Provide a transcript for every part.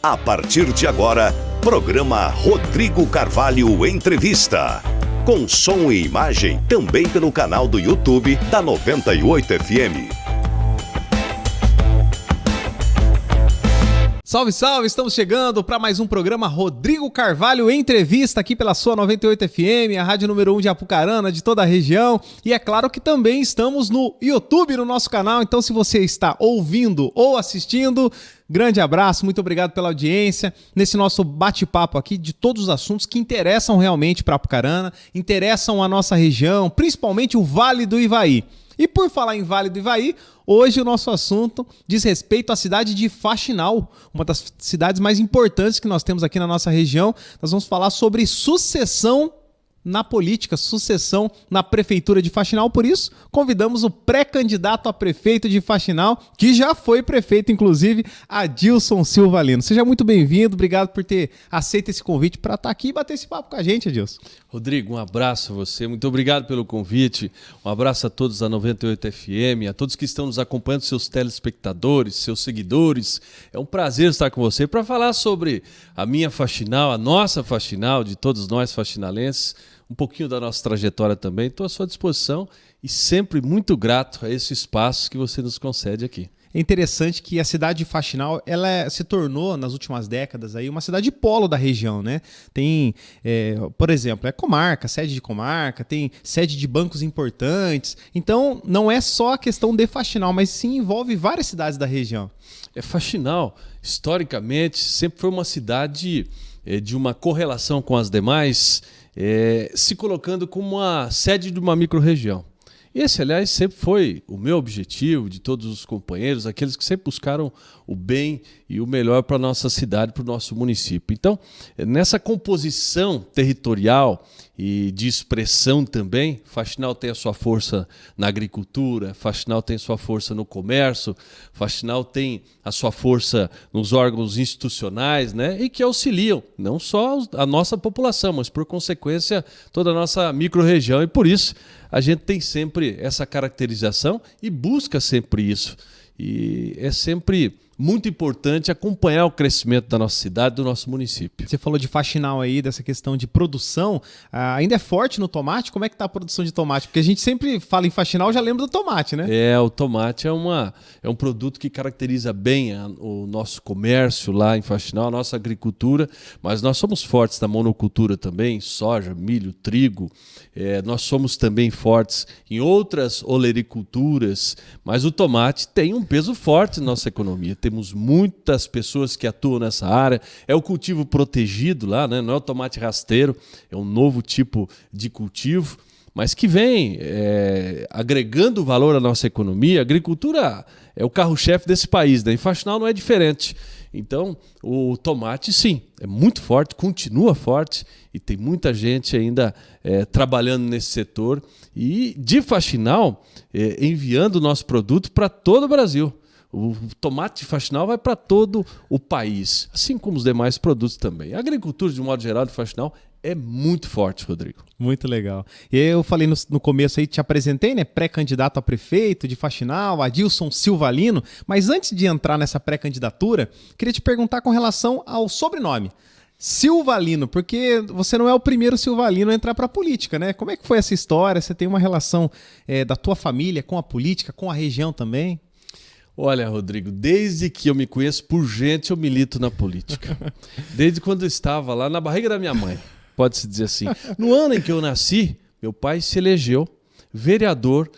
A partir de agora, programa Rodrigo Carvalho Entrevista. Com som e imagem também pelo canal do YouTube da 98 FM. Salve, salve! Estamos chegando para mais um programa Rodrigo Carvalho Entrevista aqui pela sua 98 FM, a rádio número 1 de Apucarana, de toda a região. E é claro que também estamos no YouTube, no nosso canal. Então, se você está ouvindo ou assistindo, grande abraço, muito obrigado pela audiência nesse nosso bate-papo aqui de todos os assuntos que interessam realmente para Apucarana, interessam a nossa região, principalmente o Vale do Ivaí. E por falar em Vale do Ivaí, hoje o nosso assunto diz respeito à cidade de Faxinal, uma das cidades mais importantes que nós temos aqui na nossa região. Nós vamos falar sobre sucessão na política, sucessão na prefeitura de Faxinal. Por isso, convidamos o pré-candidato a prefeito de Faxinal, que já foi prefeito, inclusive, Adilson Silva Lino. Seja muito bem-vindo, obrigado por ter aceito esse convite para estar aqui e bater esse papo com a gente, Adilson. Rodrigo, um abraço a você, muito obrigado pelo convite, um abraço a todos da 98 FM, a todos que estão nos acompanhando, seus telespectadores, seus seguidores. É um prazer estar com você para falar sobre a minha Faxinal, a nossa Faxinal, de todos nós faxinalenses, um pouquinho da nossa trajetória também. Estou à sua disposição e sempre muito grato a esse espaço que você nos concede aqui. É interessante que a cidade de Faxinal ela se tornou, nas últimas décadas, aí, uma cidade polo da região, né? Tem, por exemplo, comarca, sede de comarca, tem sede de bancos importantes. Então, não é só a questão de Faxinal, mas sim envolve várias cidades da região. Faxinal, historicamente, sempre foi uma cidade de uma correlação com as demais, se colocando como uma sede de uma microrregião. Esse, aliás, sempre foi o meu objetivo, de todos os companheiros, aqueles que sempre buscaram o bem e o melhor para a nossa cidade, para o nosso município. Então, nessa composição territorial e de expressão também, Faxinal tem a sua força na agricultura, Faxinal tem a sua força no comércio, Faxinal tem a sua força nos órgãos institucionais, né? E que auxiliam não só a nossa população, mas por consequência toda a nossa microrregião. E por isso a gente tem sempre essa caracterização e busca sempre isso. E é sempre muito importante acompanhar o crescimento da nossa cidade, do nosso município. Você falou de Faxinal aí, dessa questão de produção. Ainda é forte no tomate? Como é que está a produção de tomate? Porque a gente sempre fala em Faxinal, já lembra do tomate, né? O tomate é um produto que caracteriza bem o nosso comércio lá em Faxinal, a nossa agricultura, mas nós somos fortes na monocultura também, soja, milho, trigo. Nós somos também fortes em outras olericulturas, mas o tomate tem um peso forte na nossa economia. Temos muitas pessoas que atuam nessa área. É o cultivo protegido lá, né? Não é o tomate rasteiro, é um novo tipo de cultivo, mas que vem agregando valor à nossa economia. A agricultura é o carro-chefe desse país, né? Em Faxinal não é diferente. Então, o tomate, sim, é muito forte, continua forte e tem muita gente ainda trabalhando nesse setor e de Faxinal enviando o nosso produto para todo o Brasil. O tomate de Faxinal vai para todo o país, assim como os demais produtos também. A agricultura, de um modo geral, de Faxinal é muito forte, Rodrigo. Muito legal. E eu falei no começo aí, te apresentei, né? Pré-candidato a prefeito de Faxinal, Adilson Silva Lino. Mas antes de entrar nessa pré-candidatura, queria te perguntar com relação ao sobrenome. Silva Lino, porque você não é o primeiro Silva Lino a entrar para a política, né? Como é que foi essa história? Você tem uma relação da tua família com a política, com a região também? Olha, Rodrigo, desde que eu me conheço por gente, eu milito na política. Desde quando eu estava lá na barriga da minha mãe, pode-se dizer assim. No ano em que eu nasci, meu pai se elegeu vereador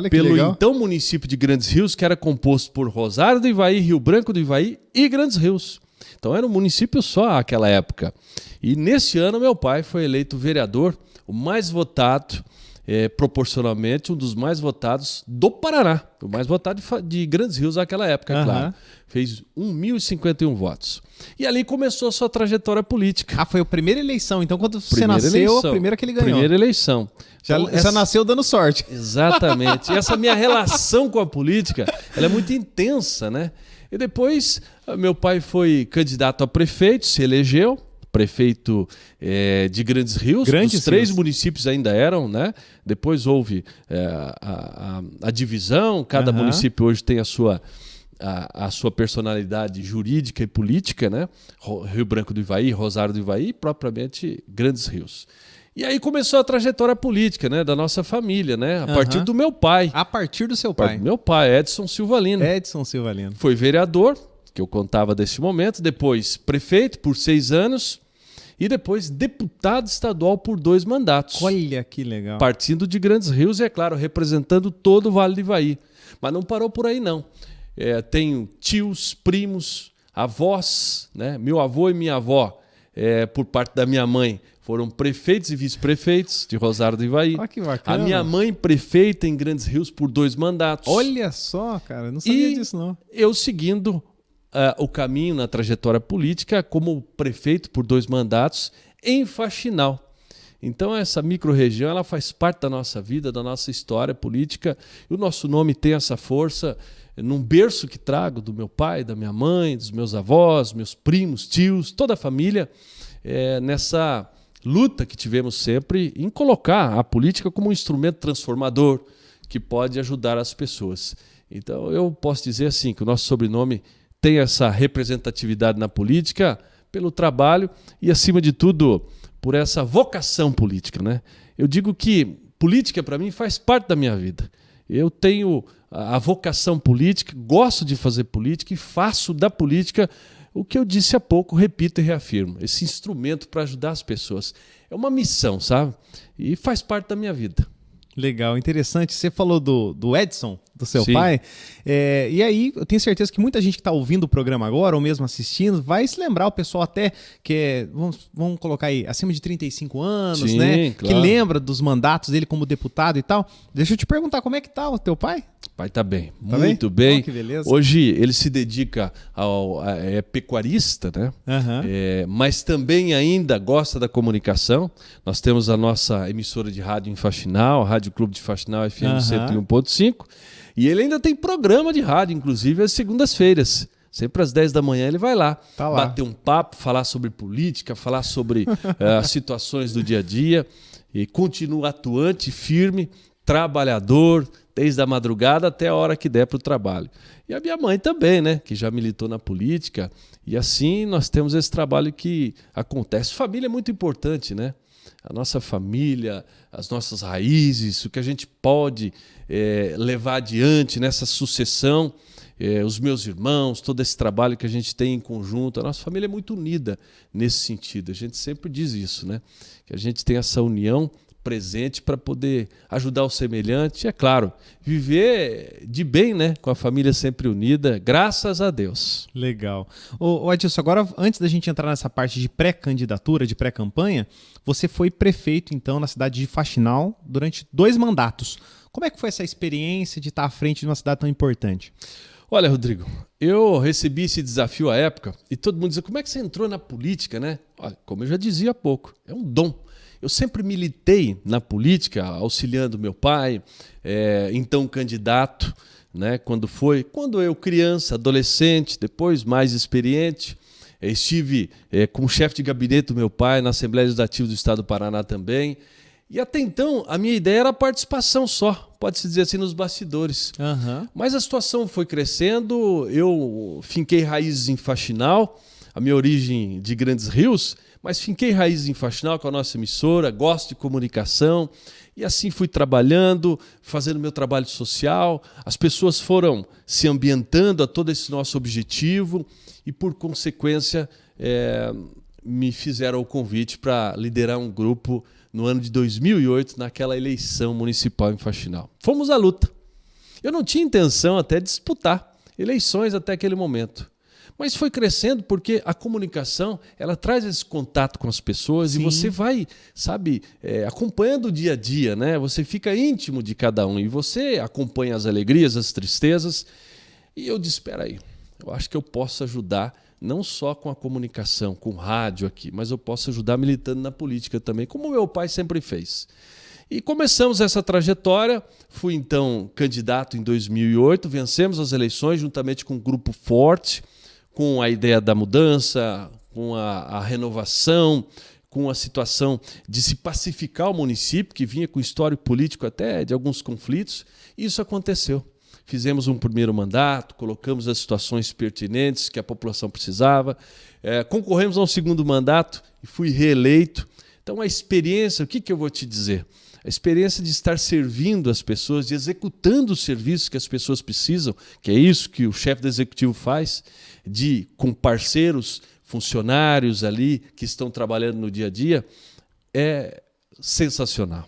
pelo então município de Grandes Rios, que era composto por Rosário do Ivaí, Rio Branco do Ivaí e Grandes Rios. Então era um município só naquela época. E nesse ano meu pai foi eleito vereador, o mais votado, proporcionalmente um dos mais votados do Paraná, o mais votado de Grandes Rios naquela época, claro. Fez 1.051 votos. E ali começou a sua trajetória política. Foi a primeira eleição, então quando você nasceu, a primeira que ele ganhou. Primeira eleição. Já nasceu dando sorte. Exatamente. E essa minha relação com a política, ela é muito intensa, né? E depois, meu pai foi candidato a prefeito, se elegeu, prefeito de Grandes Rios, os três municípios ainda eram, né? Depois houve a divisão, cada município hoje tem a sua a sua personalidade jurídica e política, né? Rio Branco do Ivaí, Rosário do Ivaí e propriamente Grandes Rios. E aí começou a trajetória política, né, da nossa família, né? A partir do meu pai. A partir do seu pai. Meu pai, Edson Silvalino. Edson Silvalino. Foi vereador, que eu contava deste momento, depois prefeito por 6 anos e depois deputado estadual por 2 mandatos. Olha que legal. Partindo de Grandes Rios e, é claro, representando todo o Vale do Ivaí. Mas não parou por aí, não. Tenho tios, primos, avós, né? Meu avô e minha avó, por parte da minha mãe, foram prefeitos e vice-prefeitos de Rosário do Ivaí. Olha que bacana. A minha mãe, prefeita em Grandes Rios por 2 mandatos. Olha só, cara, eu não sabia disso, não. Eu seguindo o caminho na trajetória política como prefeito por 2 mandatos em Faxinal. Então essa microrregião ela faz parte da nossa vida, da nossa história política. E o nosso nome tem essa força num berço que trago do meu pai, da minha mãe, dos meus avós, meus primos, tios, toda a família, nessa luta que tivemos sempre em colocar a política como um instrumento transformador que pode ajudar as pessoas. Então eu posso dizer assim que o nosso sobrenome tem essa representatividade na política pelo trabalho e, acima de tudo, por essa vocação política, né? Eu digo que política, para mim, faz parte da minha vida. Eu tenho a vocação política, gosto de fazer política e faço da política o que eu disse há pouco, repito e reafirmo. Esse instrumento para ajudar as pessoas. É uma missão, sabe? E faz parte da minha vida. Legal, interessante. Você falou do Edson, do seu Sim. pai. E aí, eu tenho certeza que muita gente que está ouvindo o programa agora, ou mesmo assistindo, vai se lembrar, o pessoal até que vamos colocar aí, acima de 35 anos, Sim, né? claro. Que lembra dos mandatos dele como deputado e tal. Deixa eu te perguntar, como é que tá o teu pai? O pai está bem, Tá muito bem. Oh, que beleza. Hoje ele se dedica é pecuarista, né? Aham. Mas também ainda gosta da comunicação. Nós temos a nossa emissora de rádio em Faxinal, a Rádio Clube de Faxinal FM 101.5. E ele ainda tem programa de rádio, inclusive às segundas-feiras. Sempre às 10 da manhã ele vai lá, Tá lá. bater um papo, falar sobre política, falar sobre as situações do dia a dia. E continua atuante, firme, trabalhador, desde a madrugada até a hora que der para o trabalho. E a minha mãe também, né, que já militou na política. E assim nós temos esse trabalho que acontece. Família é muito importante, né? A nossa família, as nossas raízes, o que a gente pode levar adiante nessa sucessão, os meus irmãos, todo esse trabalho que a gente tem em conjunto. A nossa família é muito unida nesse sentido. A gente sempre diz isso, né? Que a gente tem essa união presente para poder ajudar o semelhante. E, é claro, viver de bem, né? Com a família sempre unida, graças a Deus. Legal. Ô Edilson, agora antes da gente entrar nessa parte de pré-candidatura, de pré-campanha, você foi prefeito, então, na cidade de Faxinal durante 2 mandatos. Como é que foi essa experiência de estar à frente de uma cidade tão importante? Olha, Rodrigo, eu recebi esse desafio à época e todo mundo dizia, como é que você entrou na política, né? Olha, como eu já dizia há pouco, é um dom. Eu sempre militei na política, auxiliando meu pai, então candidato, né? Quando eu criança, adolescente, depois mais experiente, estive como chefe de gabinete do meu pai na Assembleia Legislativa do Estado do Paraná também. E até então, a minha ideia era a participação só, pode-se dizer assim, nos bastidores. Mas a situação foi crescendo, eu finquei raízes em Faxinal, a minha origem de Grandes Rios, mas finquei raízes em Faxinal com a nossa emissora, gosto de comunicação, e assim fui trabalhando, fazendo meu trabalho social, as pessoas foram se ambientando a todo esse nosso objetivo e, por consequência, me fizeram o convite para liderar um grupo no ano de 2008, naquela eleição municipal em Faxinal. Fomos à luta. Eu não tinha intenção até de disputar eleições até aquele momento. Mas foi crescendo porque a comunicação, ela traz esse contato com as pessoas. Sim. E você vai, sabe, acompanhando o dia a dia, né? Você fica íntimo de cada um e você acompanha as alegrias, as tristezas. E eu disse, espera aí, eu acho que eu posso ajudar não só com a comunicação, com rádio aqui, mas eu posso ajudar militando na política também, como meu pai sempre fez. E começamos essa trajetória, fui então candidato em 2008, vencemos as eleições juntamente com um grupo forte, com a ideia da mudança, com a renovação, com a situação de se pacificar o município, que vinha com histórico político até de alguns conflitos, e isso aconteceu. fizemos um primeiro mandato, colocamos as situações pertinentes que a população precisava, concorremos a um segundo mandato e fui reeleito. Então, a experiência, o que eu vou te dizer? A experiência de estar servindo as pessoas, de executando os serviços que as pessoas precisam, que é isso que o chefe do executivo faz, com parceiros, funcionários ali que estão trabalhando no dia a dia, é sensacional.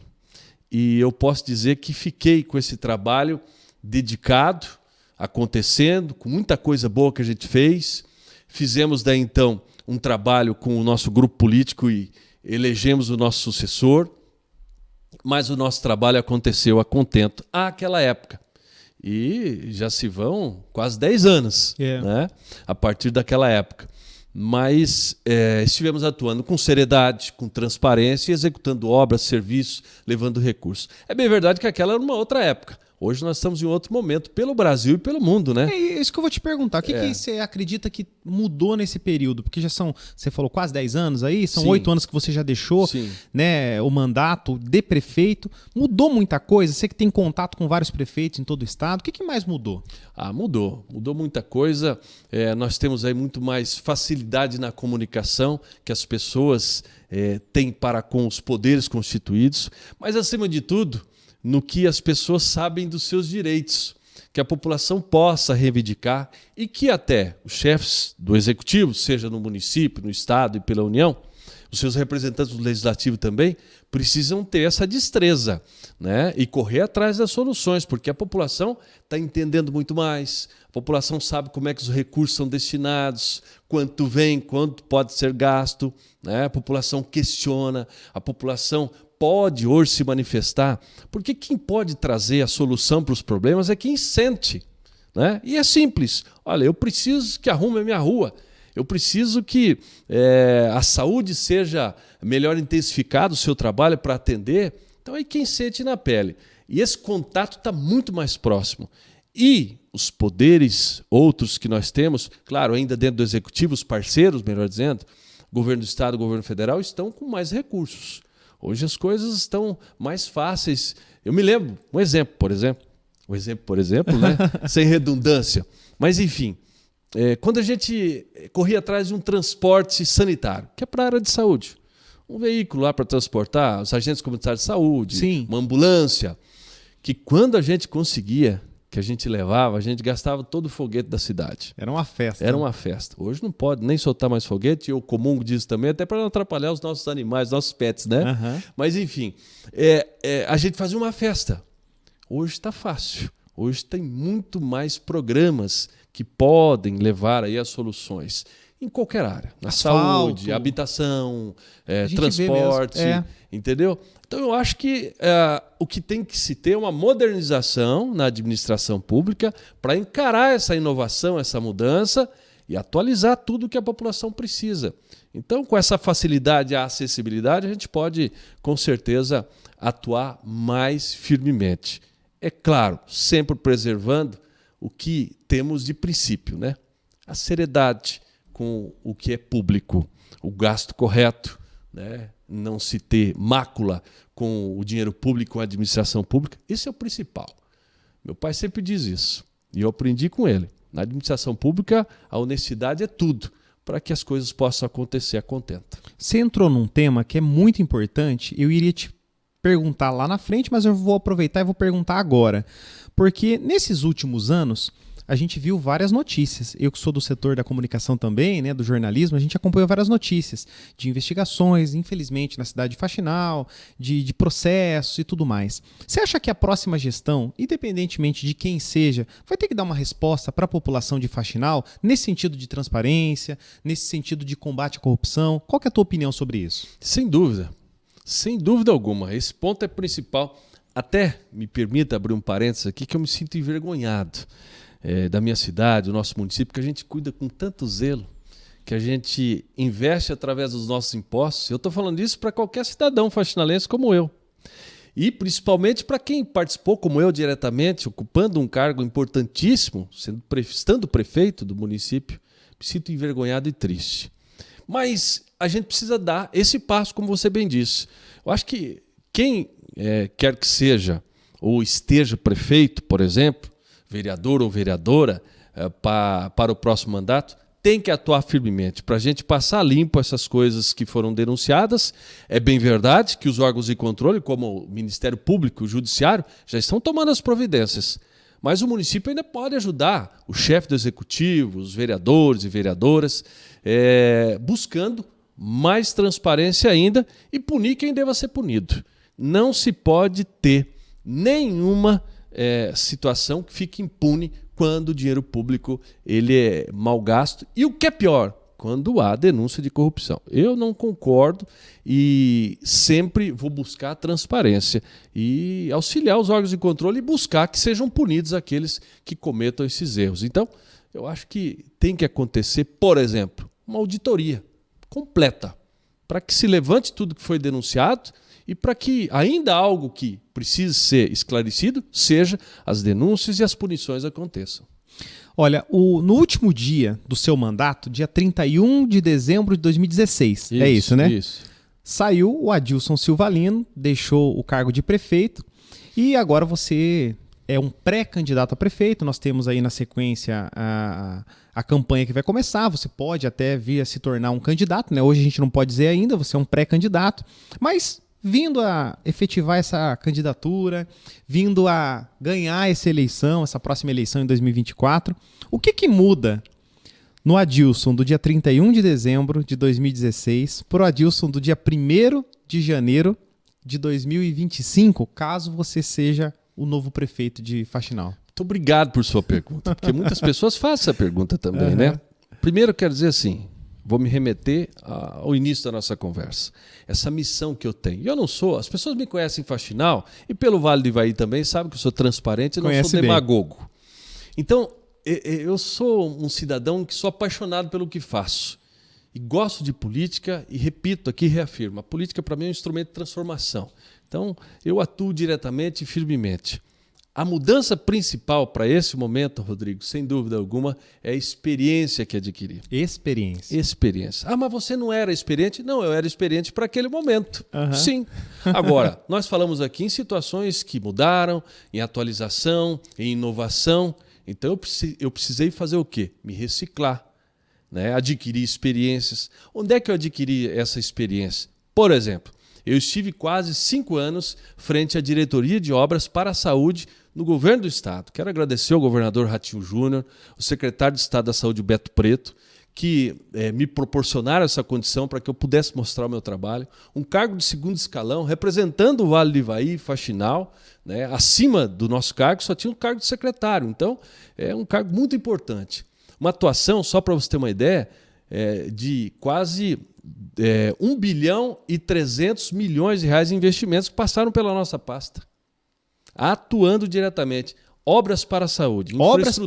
E eu posso dizer que fiquei com esse trabalho dedicado, acontecendo, com muita coisa boa que a gente fez. Fizemos daí então um trabalho com o nosso grupo político e elegemos o nosso sucessor. Mas o nosso trabalho aconteceu a contento àquela época. E já se vão quase 10 anos, né? A partir daquela época. Mas estivemos atuando com seriedade, com transparência, executando obras, serviços, levando recursos. É bem verdade que aquela era uma outra época. Hoje nós estamos em outro momento, pelo Brasil e pelo mundo, né? É isso que eu vou te perguntar. O que você acredita que mudou nesse período? Porque já são, você falou, quase 10 anos aí, são 8 anos que você já deixou, né, o mandato de prefeito. Mudou muita coisa? Você que tem contato com vários prefeitos em todo o estado, o que mais mudou? Mudou muita coisa. Nós temos aí muito mais facilidade na comunicação que as pessoas têm para com os poderes constituídos, mas acima de tudo, no que as pessoas sabem dos seus direitos, que a população possa reivindicar e que até os chefes do executivo, seja no município, no estado e pela União, os seus representantes do legislativo também, precisam ter essa destreza, né? E correr atrás das soluções, porque a população está entendendo muito mais, a população sabe como é que os recursos são destinados, quanto vem, quanto pode ser gasto, né? A população questiona, a população pode hoje se manifestar, porque quem pode trazer a solução para os problemas é quem sente, né? E é simples. Olha, eu preciso que arrume a minha rua, eu preciso que a saúde seja melhor intensificada, o seu trabalho para atender. Então é quem sente na pele. E esse contato está muito mais próximo. E os poderes outros que nós temos, claro, ainda dentro do executivo, os parceiros, melhor dizendo, governo do estado, governo federal, estão com mais recursos. Hoje as coisas estão mais fáceis. Eu me lembro, um exemplo, por exemplo, né? Sem redundância. Mas, enfim, quando a gente corria atrás de um transporte sanitário, que é para a área de saúde, um veículo lá para transportar os agentes comunitários de saúde, uma ambulância, que quando a gente conseguia, que a gente levava, a gente gastava todo o foguete da cidade. Era uma festa. Era uma festa. Hoje não pode nem soltar mais foguete, eu comungo disso também, até para não atrapalhar os nossos animais, nossos pets, né? Uhum. Mas, enfim, a gente fazia uma festa. Hoje está fácil. Hoje tem muito mais programas que podem levar aí as soluções em qualquer área. Na saúde, habitação, transporte, entendeu? Então eu acho que o que tem que se ter é uma modernização na administração pública para encarar essa inovação, essa mudança e atualizar tudo que a população precisa. Então, com essa facilidade e acessibilidade, a gente pode, com certeza, atuar mais firmemente. É claro, sempre preservando o que temos de princípio, né? A seriedade com o que é público, o gasto correto, né? Não se ter mácula com o dinheiro público, com a administração pública. Esse é o principal. Meu pai sempre diz isso, e eu aprendi com ele. Na administração pública, a honestidade é tudo, para que as coisas possam acontecer a contento. Você entrou num tema que é muito importante, eu iria te perguntar lá na frente, mas eu vou aproveitar e vou perguntar agora. Porque nesses últimos anos, a gente viu várias notícias. Eu que sou do setor da comunicação também, né, do jornalismo, a gente acompanhou várias notícias de investigações, infelizmente, na cidade de Faxinal, de processos e tudo mais. Você acha que a próxima gestão, independentemente de quem seja, vai ter que dar uma resposta para a população de Faxinal nesse sentido de transparência, nesse sentido de combate à corrupção? Qual que é a tua opinião sobre isso? Sem dúvida alguma. Esse ponto é principal. Até me permita abrir um parênteses aqui, que eu me sinto envergonhado da minha cidade, do nosso município, que a gente cuida com tanto zelo, que a gente investe através dos nossos impostos. Eu estou falando isso para qualquer cidadão faxinalense como eu. E principalmente para quem participou, como eu, diretamente, ocupando um cargo importantíssimo, estando prefeito do município. Me sinto envergonhado e triste. Mas a gente precisa dar esse passo, como você bem disse. Eu acho que quem quer que seja ou esteja prefeito, por exemplo, vereador ou vereadora para o próximo mandato, tem que atuar firmemente para a gente passar limpo essas coisas que foram denunciadas. É bem verdade que os órgãos de controle, como o Ministério Público e o Judiciário, já estão tomando as providências. Mas o município ainda pode ajudar o chefe do executivo, os vereadores e vereadoras, buscando mais transparência ainda e punir quem deva ser punido. Não se pode ter nenhuma situação que fique impune quando o dinheiro público ele é mal gasto e o que é pior, quando há denúncia de corrupção. Eu não concordo e sempre vou buscar transparência e auxiliar os órgãos de controle e buscar que sejam punidos aqueles que cometam esses erros. Então, eu acho que tem que acontecer, por exemplo, uma auditoria completa para que se levante tudo que foi denunciado e para que ainda algo que precise ser esclarecido seja as denúncias e as punições aconteçam. Olha, no último dia do seu mandato, dia 31 de dezembro de 2016, é isso, né? Isso. Saiu o Adilson Silvalino, deixou o cargo de prefeito e agora você é um pré-candidato a prefeito. Nós temos aí na sequência a campanha que vai começar. Você pode até vir a se tornar um candidato, né? Hoje a gente não pode dizer ainda, você é um pré-candidato, mas vindo a efetivar essa candidatura, vindo a ganhar essa eleição, essa próxima eleição em 2024, o que muda no Adilson do dia 31 de dezembro de 2016 para o Adilson do dia 1º de janeiro de 2025, caso você seja o novo prefeito de Faxinal? Muito obrigado por sua pergunta, porque muitas pessoas fazem essa pergunta também, né? Primeiro, eu quero dizer assim, vou me remeter ao início da nossa conversa. Essa missão que eu tenho. Eu não sou... As pessoas me conhecem em Faxinal e pelo Vale do Ivaí também sabem que eu sou transparente e não sou demagogo. Bem. Então, eu sou um cidadão que sou apaixonado pelo que faço. E gosto de política e repito aqui, reafirmo, a política para mim é um instrumento de transformação. Então, eu atuo diretamente e firmemente. A mudança principal para esse momento, Rodrigo, sem dúvida alguma, é a experiência que adquiri. Experiência. Ah, mas você não era experiente? Não, eu era experiente para aquele momento. Sim. Agora, nós falamos aqui em situações que mudaram, em atualização, em inovação. Então, eu precisei fazer o quê? Me reciclar, né? Adquirir experiências. Onde é que eu adquiri essa experiência? Por exemplo, eu estive quase 5 anos frente à diretoria de obras para a saúde no governo do estado. Quero agradecer ao governador Ratinho Júnior, o secretário de Estado da Saúde, Beto Preto, que me proporcionaram essa condição para que eu pudesse mostrar o meu trabalho. Um cargo de segundo escalão, representando o Vale do Ivaí, Faxinal, né? Acima do nosso cargo só tinha um cargo de secretário. Então, é um cargo muito importante. Uma atuação, só para você ter uma ideia, de quase 1 bilhão e 300 milhões de reais em investimentos que passaram pela nossa pasta. Atuando diretamente. Obras para a saúde. Obras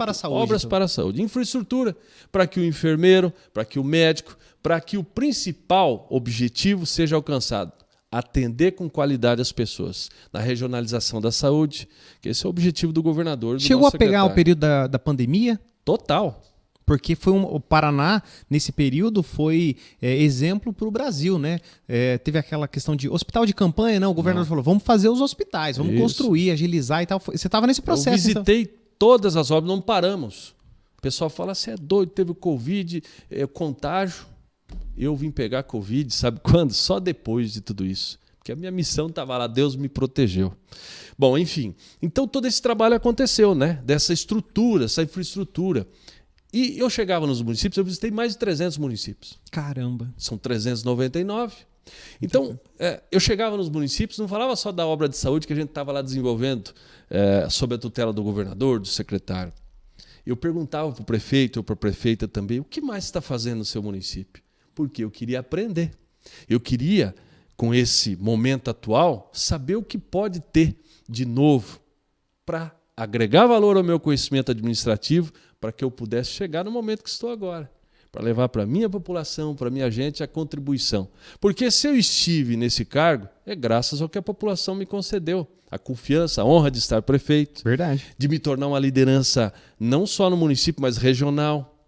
para a saúde. Infraestrutura para que o enfermeiro, para que o médico, para que o principal objetivo seja alcançado. Atender com qualidade as pessoas. Na regionalização da saúde, que esse é o objetivo do governador. Chegou a pegar o período da pandemia? Total. Porque o Paraná, nesse período, foi exemplo para o Brasil, né? Teve aquela questão de hospital de campanha, não? O governador falou, vamos fazer os hospitais, vamos construir, agilizar e tal. Você estava nesse processo. Eu visitei todas as obras, não paramos. O pessoal fala, você é doido, teve o Covid, contágio. Eu vim pegar Covid, sabe quando? Só depois de tudo isso. Porque a minha missão estava lá, Deus me protegeu. Bom, enfim. Então todo esse trabalho aconteceu, né? Dessa estrutura, essa infraestrutura. E eu chegava nos municípios, eu visitei mais de 300 municípios. Caramba! São 399. Então, eu chegava nos municípios, não falava só da obra de saúde que a gente estava lá desenvolvendo sob a tutela do governador, do secretário. Eu perguntava para o prefeito ou para a prefeita também, o que mais está fazendo no seu município? Porque eu queria aprender. Eu queria, com esse momento atual, saber o que pode ter de novo para agregar valor ao meu conhecimento administrativo, para que eu pudesse chegar no momento que estou agora, para levar para a minha população, para a minha gente, a contribuição. Porque se eu estive nesse cargo, é graças ao que a população me concedeu. A confiança, a honra de estar prefeito. Verdade. De me tornar uma liderança não só no município, mas regional.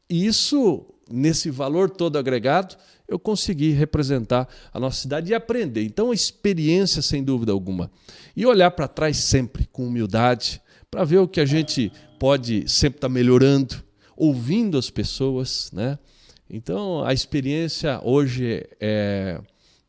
E isso, nesse valor todo agregado, eu consegui representar a nossa cidade e aprender. Então, a experiência, sem dúvida alguma. E olhar para trás sempre com humildade, para ver o que a gente pode sempre estar melhorando, ouvindo as pessoas, né? Então, a experiência hoje é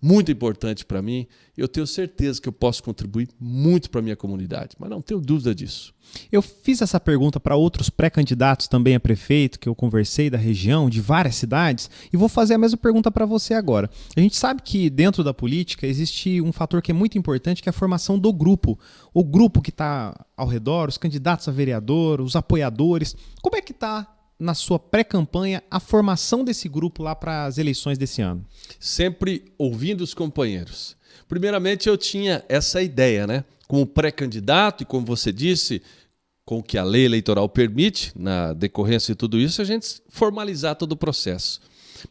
muito importante para mim. Eu tenho certeza que eu posso contribuir muito para a minha comunidade, mas não tenho dúvida disso. Eu fiz essa pergunta para outros pré-candidatos também a prefeito, que eu conversei da região, de várias cidades, e vou fazer a mesma pergunta para você agora. A gente sabe que dentro da política existe um fator que é muito importante, que é a formação do grupo. O grupo que está ao redor, os candidatos a vereador, os apoiadores. Como é que está, na sua pré-campanha, a formação desse grupo lá para as eleições desse ano? Sempre ouvindo os companheiros. Primeiramente, eu tinha essa ideia, né? Como pré-candidato e, como você disse, com o que a lei eleitoral permite, na decorrência de tudo isso, a gente formalizar todo o processo.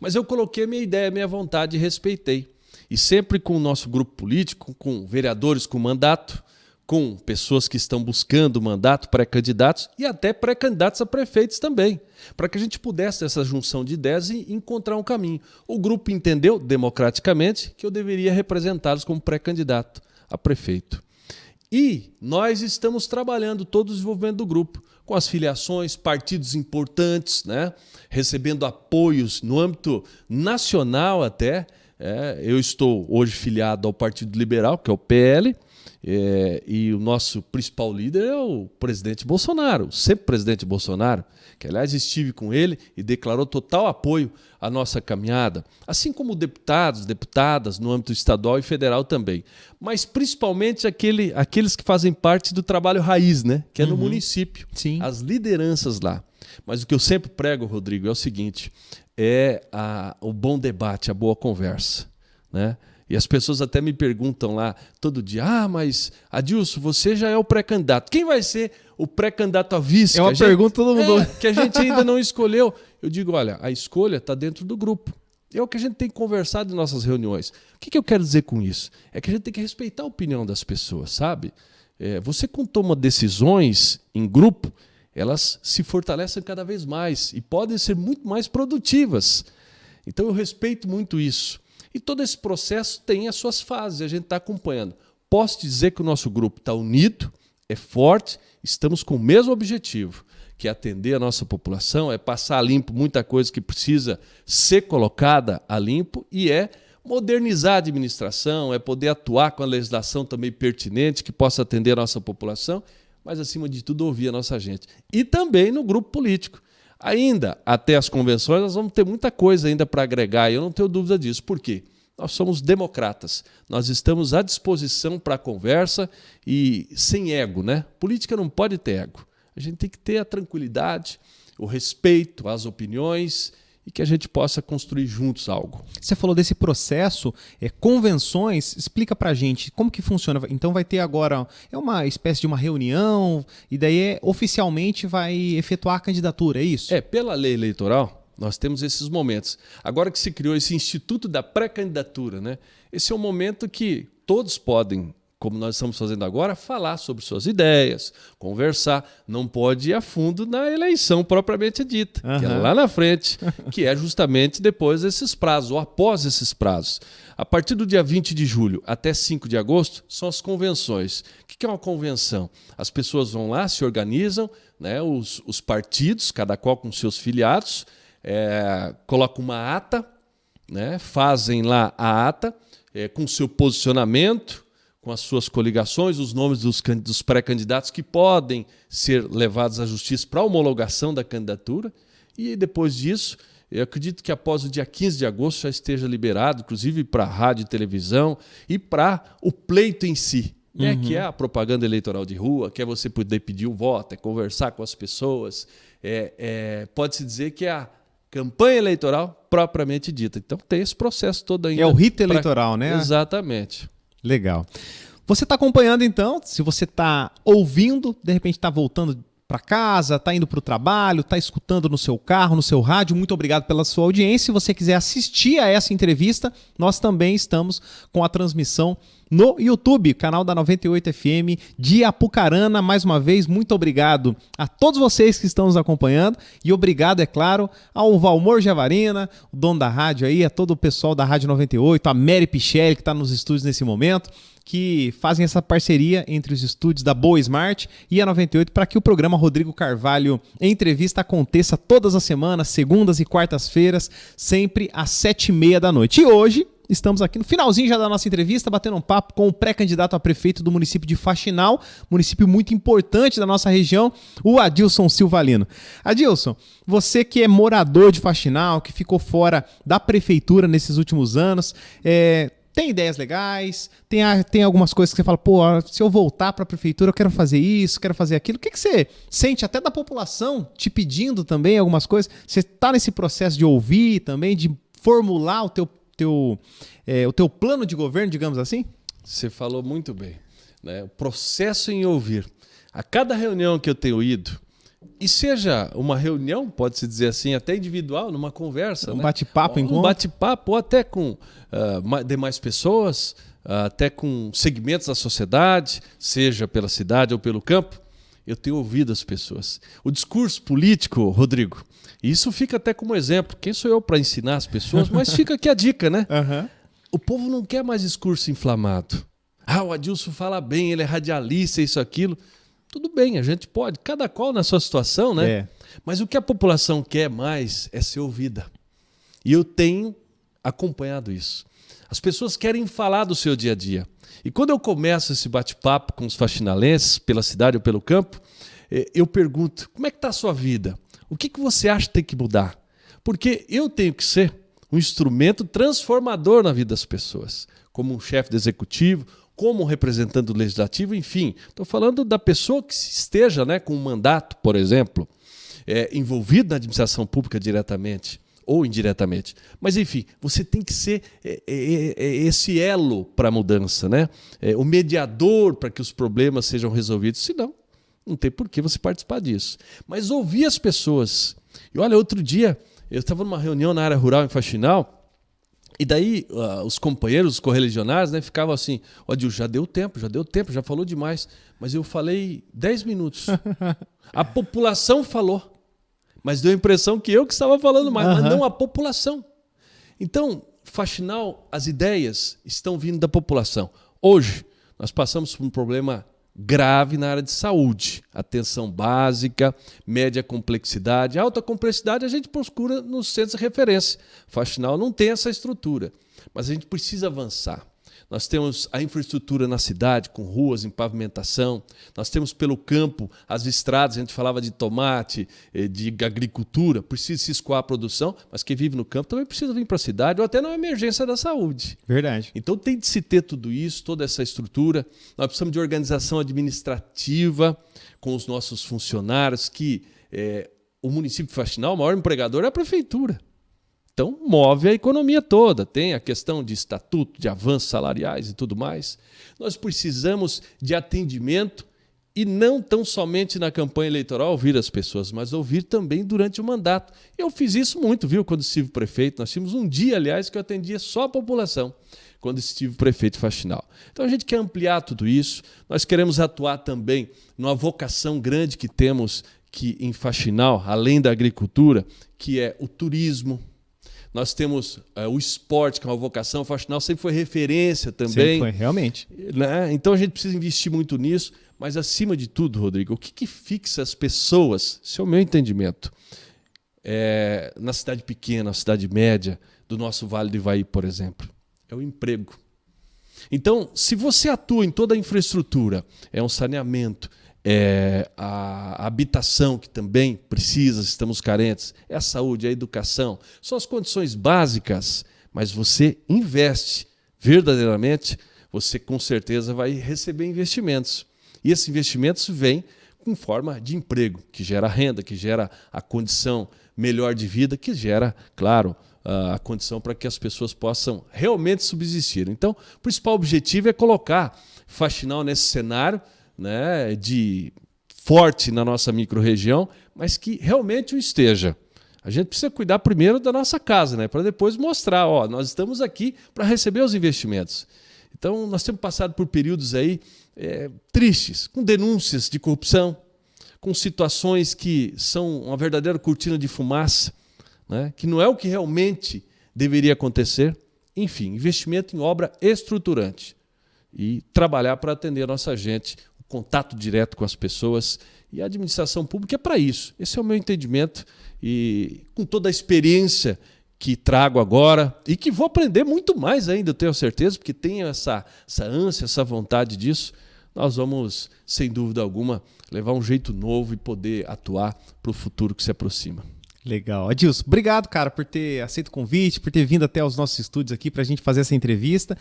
Mas eu coloquei a minha ideia, a minha vontade e respeitei. E sempre com o nosso grupo político, com vereadores com mandato, com pessoas que estão buscando mandato, pré-candidatos e até pré-candidatos a prefeitos também, para que a gente pudesse, essa junção de ideias, e encontrar um caminho. O grupo entendeu, democraticamente, que eu deveria representá-los como pré-candidato a prefeito. E nós estamos trabalhando todo o desenvolvimento do grupo, com as filiações, partidos importantes, né? Recebendo apoios no âmbito nacional até. Eu estou hoje filiado ao Partido Liberal, que é o PL, e o nosso principal líder é o presidente Bolsonaro, sempre presidente Bolsonaro, que aliás estive com ele e declarou total apoio à nossa caminhada, assim como deputados, deputadas no âmbito estadual e federal também, mas principalmente aqueles que fazem parte do trabalho raiz, né? Que é no município, Sim. As lideranças lá. Mas o que eu sempre prego, Rodrigo, é o seguinte, o bom debate, a boa conversa, né? E as pessoas até me perguntam lá todo dia, mas Adilson, você já é o pré-candidato. Quem vai ser o pré-candidato a vice? É uma pergunta todo mundo. Que a gente ainda não escolheu. Eu digo, olha, a escolha está dentro do grupo. É o que a gente tem conversado em nossas reuniões. O que eu quero dizer com isso? É que a gente tem que respeitar a opinião das pessoas, sabe? Você, quando toma decisões em grupo, elas se fortalecem cada vez mais e podem ser muito mais produtivas. Então eu respeito muito isso. E todo esse processo tem as suas fases, a gente está acompanhando. Posso dizer que o nosso grupo está unido, é forte, estamos com o mesmo objetivo, que é atender a nossa população, é passar a limpo muita coisa que precisa ser colocada a limpo e é modernizar a administração, é poder atuar com a legislação também pertinente, que possa atender a nossa população, mas, acima de tudo, ouvir a nossa gente. E também no grupo político. Ainda, até as convenções, nós vamos ter muita coisa ainda para agregar, e eu não tenho dúvida disso. Por quê? Nós somos democratas, nós estamos à disposição para a conversa e sem ego, né? Política não pode ter ego. A gente tem que ter a tranquilidade, o respeito às opiniões e que a gente possa construir juntos algo. Você falou desse processo, convenções, explica pra gente como que funciona. Então vai ter agora, uma espécie de uma reunião e daí oficialmente vai efetuar a candidatura, é isso? Pela lei eleitoral, nós temos esses momentos. Agora que se criou esse instituto da pré-candidatura, né? Esse é um momento que todos podem, como nós estamos fazendo agora, falar sobre suas ideias, conversar. Não pode ir a fundo na eleição propriamente dita, que é lá na frente, que é justamente depois desses prazos, ou após esses prazos. A partir do dia 20 de julho até 5 de agosto, são as convenções. O que é uma convenção? As pessoas vão lá, se organizam, né, os partidos, cada qual com seus filiados, colocam uma ata, né, fazem lá a ata com seu posicionamento, com as suas coligações, os nomes dos pré-candidatos que podem ser levados à justiça para homologação da candidatura. E depois disso, eu acredito que após o dia 15 de agosto já esteja liberado, inclusive para a rádio e televisão e para o pleito em si, né? Que é a propaganda eleitoral de rua, que é você poder pedir o voto, conversar com as pessoas. Pode-se dizer que é a campanha eleitoral propriamente dita. Então tem esse processo todo ainda. É o rito eleitoral, né? Exatamente. Legal. Você está acompanhando então, se você está ouvindo, de repente está voltando para casa, está indo para o trabalho, está escutando no seu carro, no seu rádio, muito obrigado pela sua audiência. Se você quiser assistir a essa entrevista, nós também estamos com a transmissão no YouTube, canal da 98 FM de Apucarana. Mais uma vez, muito obrigado a todos vocês que estão nos acompanhando e obrigado, é claro, ao Valmor Javarina, o dono da rádio aí, a todo o pessoal da Rádio 98, a Mary Pichelli que está nos estúdios nesse momento, que fazem essa parceria entre os estúdios da Boa Smart e a 98 para que o programa Rodrigo Carvalho Entrevista aconteça todas as semanas, segundas e quartas-feiras, sempre às 7h30 da noite. E hoje estamos aqui no finalzinho já da nossa entrevista, batendo um papo com o pré-candidato a prefeito do município de Faxinal, município muito importante da nossa região, o Adilson Silvalino. Adilson, você que é morador de Faxinal, que ficou fora da prefeitura nesses últimos anos, tem ideias legais, tem algumas coisas que você fala, pô, se eu voltar para a prefeitura eu quero fazer isso, quero fazer aquilo. O que você sente até da população te pedindo também algumas coisas? Você está nesse processo de ouvir também, de formular o teu plano de governo, digamos assim? Você falou muito bem, né? O processo em ouvir. A cada reunião que eu tenho ido, e seja uma reunião, pode-se dizer assim, até individual, numa conversa. Um bate-papo, encontro. Um bate-papo, ou até com demais pessoas, até com segmentos da sociedade, seja pela cidade ou pelo campo, eu tenho ouvido as pessoas. O discurso político, Rodrigo, isso fica até como exemplo. Quem sou eu para ensinar as pessoas? Mas fica aqui a dica, né? Uhum. O povo não quer mais discurso inflamado. O Adilson fala bem, ele é radialista, isso, aquilo. Tudo bem, a gente pode, cada qual na sua situação, né? Mas o que a população quer mais é ser ouvida. E eu tenho acompanhado isso. As pessoas querem falar do seu dia a dia. E quando eu começo esse bate-papo com os faxinalenses, pela cidade ou pelo campo, eu pergunto, como é que está a sua vida? O que você acha que tem que mudar? Porque eu tenho que ser um instrumento transformador na vida das pessoas, como um chefe do executivo, como um representante do legislativo, enfim. Estou falando da pessoa que esteja, né, com um mandato, por exemplo, envolvido na administração pública diretamente ou indiretamente. Mas, enfim, você tem que ser esse elo para a mudança, né? O mediador para que os problemas sejam resolvidos. Senão, não tem por que você participar disso. Mas ouvir as pessoas. E olha, outro dia, eu estava numa reunião na área rural em Faxinal, e daí os companheiros, os correligionários, né, ficavam assim, Adilson, já deu tempo, já falou demais. Mas eu falei 10 minutos. A população falou. Mas deu a impressão que eu que estava falando mais, mas não a população. Então, Faxinal, as ideias estão vindo da população. Hoje, nós passamos por um problema grave na área de saúde. Atenção básica, média complexidade. Alta complexidade a gente procura nos centros de referência. Faxinal não tem essa estrutura, mas a gente precisa avançar. Nós temos a infraestrutura na cidade, com ruas em pavimentação. Nós temos pelo campo as estradas, a gente falava de tomate, de agricultura. Precisa se escoar a produção, mas quem vive no campo também precisa vir para a cidade, ou até numa emergência da saúde. Verdade. Então tem de se ter tudo isso, toda essa estrutura. Nós precisamos de organização administrativa com os nossos funcionários, que o município de Faxinal, o maior empregador é a prefeitura. Então, move a economia toda. Tem a questão de estatuto, de avanços salariais e tudo mais. Nós precisamos de atendimento e não tão somente na campanha eleitoral ouvir as pessoas, mas ouvir também durante o mandato. Eu fiz isso muito, viu, quando estive prefeito. Nós tínhamos um dia, aliás, que eu atendia só a população, quando estive prefeito Faxinal. Então, a gente quer ampliar tudo isso. Nós queremos atuar também numa vocação grande que temos em Faxinal, além da agricultura, que é o turismo. Nós temos o esporte, que é uma vocação. O Faxinal sempre foi referência também. Sempre foi, realmente. Né? Então a gente precisa investir muito nisso. Mas, acima de tudo, Rodrigo, o que fixa as pessoas, esse é o meu entendimento, na cidade pequena, na cidade média, do nosso Vale do Ivaí, por exemplo, é o emprego. Então, se você atua em toda a infraestrutura, um saneamento, a habitação, que também precisa, estamos carentes, a saúde, a educação, são as condições básicas, mas você investe verdadeiramente, você com certeza vai receber investimentos. E esses investimentos vêm com forma de emprego, que gera renda, que gera a condição melhor de vida, que gera, claro, a condição para que as pessoas possam realmente subsistir. Então, o principal objetivo é colocar Faxinal nesse cenário, né, de forte na nossa microrregião, mas que realmente o esteja. A gente precisa cuidar primeiro da nossa casa, né, para depois mostrar, nós estamos aqui para receber os investimentos. Então, nós temos passado por períodos aí tristes, com denúncias de corrupção, com situações que são uma verdadeira cortina de fumaça, né? Que não é o que realmente deveria acontecer. Enfim, investimento em obra estruturante e trabalhar para atender a nossa gente, o contato direto com as pessoas, e a administração pública é para isso. Esse é o meu entendimento, e com toda a experiência que trago agora e que vou aprender muito mais ainda, eu tenho certeza, porque tenho essa ânsia, essa vontade disso, nós vamos, sem dúvida alguma, levar um jeito novo e poder atuar para o futuro que se aproxima. Legal. Adilson, obrigado, cara, por ter aceito o convite, por ter vindo até os nossos estúdios aqui para a gente fazer essa entrevista.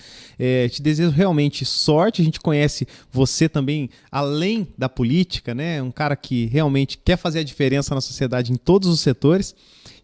Te desejo realmente sorte. A gente conhece você também além da política, né? Um cara que realmente quer fazer a diferença na sociedade em todos os setores.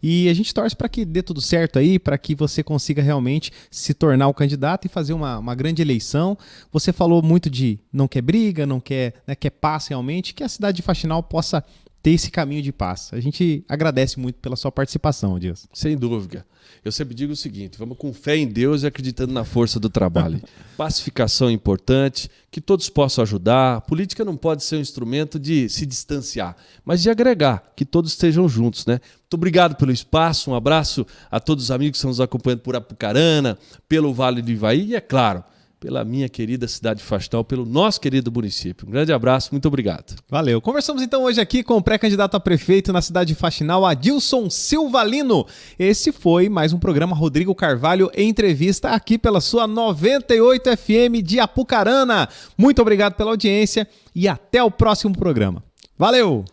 E a gente torce para que dê tudo certo aí, para que você consiga realmente se tornar o candidato e fazer uma grande eleição. Você falou muito de não quer briga, não quer, né, quer paz realmente, que a cidade de Faxinal possa ter esse caminho de paz. A gente agradece muito pela sua participação, Adilson. Sem dúvida. Eu sempre digo o seguinte, vamos com fé em Deus e acreditando na força do trabalho. Pacificação é importante, que todos possam ajudar. A política não pode ser um instrumento de se distanciar, mas de agregar, que todos estejam juntos, né? Muito obrigado pelo espaço, um abraço a todos os amigos que estão nos acompanhando por Apucarana, pelo Vale do Ivaí e, é claro, pela minha querida cidade de Faxinal, pelo nosso querido município. Um grande abraço, muito obrigado. Valeu. Conversamos então hoje aqui com o pré-candidato a prefeito na cidade de Faxinal, Adilson Silvalino. Esse foi mais um programa Rodrigo Carvalho Entrevista aqui pela sua 98 FM de Apucarana. Muito obrigado pela audiência e até o próximo programa. Valeu!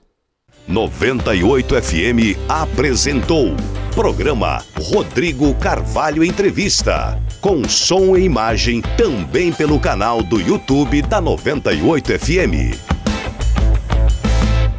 98 FM apresentou programa Rodrigo Carvalho Entrevista, com som e imagem também pelo canal do YouTube da 98 FM.